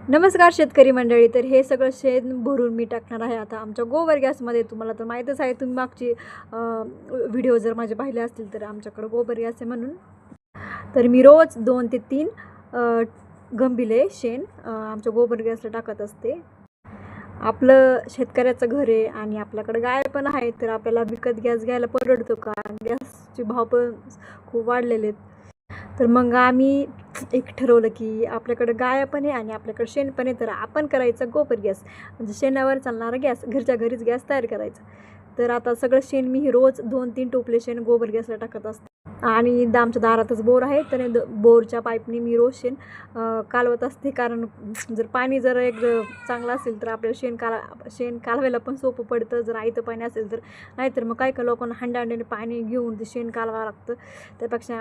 नमस्कार शेतकरी मंडळी. तर हे सगळं शेण भरून मी टाकणार आहे आता आमच्या गोबर गॅसमध्ये. तुम्हाला तर माहीतच आहे, तुम्ही मागची व्हिडिओ जर माझे पाहिले असतील तर आमच्याकडं गोबर गॅस आहे म्हणून. तर मी रोज 2 ते 3 गंबिले शेण आमच्या गोबर गॅसला टाकत असते. आपलं शेतकऱ्याचं घर आहे आणि आपल्याकडे गाय पण आहे, तर आपल्याला विकत गॅस घ्यायला परवडतो का? गॅसचे भाव पण खूप वाढलेले आहेत. तर मग आम्ही एक ठरवलं की आपल्याकडं गाय पण आहे आणि आपल्याकडं शेण पण आहे, तर आपण करायचा गोबर गॅस, म्हणजे शेणावर चालणारा गॅस, घरच्या घरीच गॅस तयार करायचा. तर आता सगळं शेण मी रोज 2-3 टोपले शेण गोबर गॅसला टाकत असते. आणि आमच्या दारातच बोर आहे, तर बोरच्या पाईपने मी रोज शेण कालवत असते. कारण जर पाणी जर एक चांगलं असेल तर आपल्याला शेण कालवायला पण सोपं पडतं, जर आयतं पाणी असेल तर. नाहीतर मग काय लोकांना हंड्याने पाणी घेऊन ते शेण कालवावं लागतं. त्यापेक्षा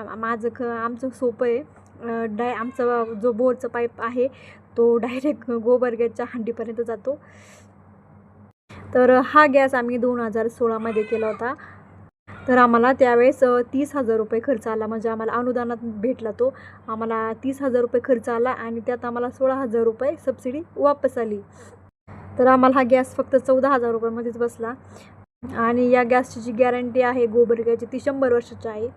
आमचं सोपं आहे. आमचा जो बोरचा पाईप आहे तो डायरेक्ट गोबर गॅसच्या हंडीपर्यंत जातो. तर हा गॅस आम्ही 2016मध्ये केला होता. तर आम्हाला त्यावेळेस 30,000 रुपये खर्च आला. म्हणजे आम्हाला अनुदानात भेटला तो. आम्हाला 30,000 रुपये खर्च आला आणि त्यात आम्हाला 16,000 रुपये सबसिडी वापस आली. तर आम्हाला हा गॅस फक्त 14,000 रुपयामध्येच बसला. आणि या गॅसची जी गॅरंटी आहे गोबर गॅसची, ती 100 वर्षाची आहे.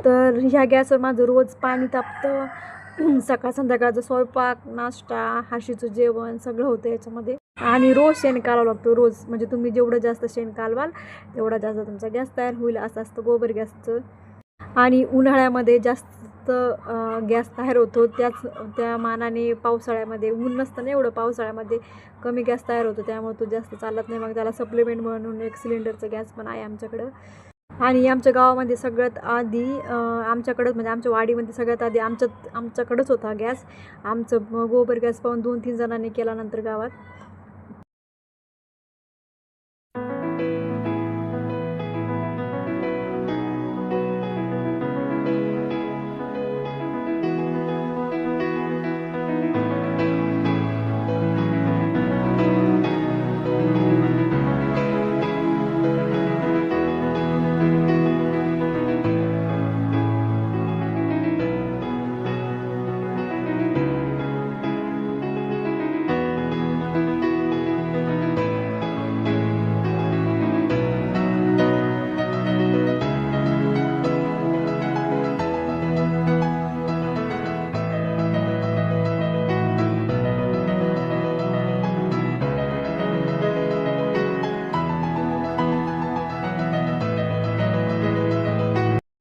तर ह्या गॅसवर माझं रोज पाणी तापतं. सकाळ संध्याकाळचा स्वयंपाक, नाश्ता, हाशीचं जेवण सगळं होतं याच्यामध्ये. आणि रोज शेण कालवावं लागतं रोज. म्हणजे तुम्ही जेवढं जास्त शेण कालवाल तेवढा जास्त तुमचा गॅस तयार होईल, असं असतं गोबर गॅसचं. आणि उन्हाळ्यामध्ये जास्त गॅस तयार होतो, त्या मानाने पावसाळ्यामध्ये ऊन नसतं ना एवढं, पावसाळ्यामध्ये कमी गॅस तयार होतो, त्यामुळे तो जास्त चालत नाही. मग त्याला सप्लिमेंट म्हणून एक सिलेंडरचं गॅस पण आहे आमच्याकडं. आणि आमच्या गावामध्ये सगळ्यात आधी आमच्याकडंच, म्हणजे आमच्या वाडीमध्ये सगळ्यात आधी आमच्याकडंच होता गॅस. आमचं गोबर गॅस पाहून 2-3 जणांनी केल्यानंतर गावात.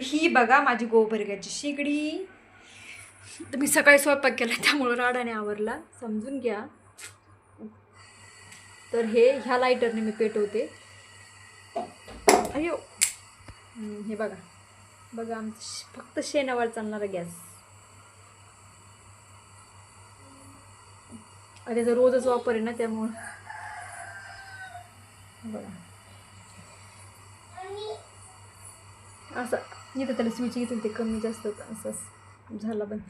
ही बघा माझी गोबर गॅसची शेगडी. तर मी सकाळी स्वयंपाक केला त्यामुळं राडाने आवरला, समजून घ्या. तर ह्या लायटरने मी पेटवते. अयो, हे बघा बघा आमचं फक्त शेणावर चालणारा गॅस. त्याचा रोजच वापर आहे ना, त्यामुळं बघा असं इथं त्याला स्विच घेतलं ते कमी जास्त असं झालं बंद.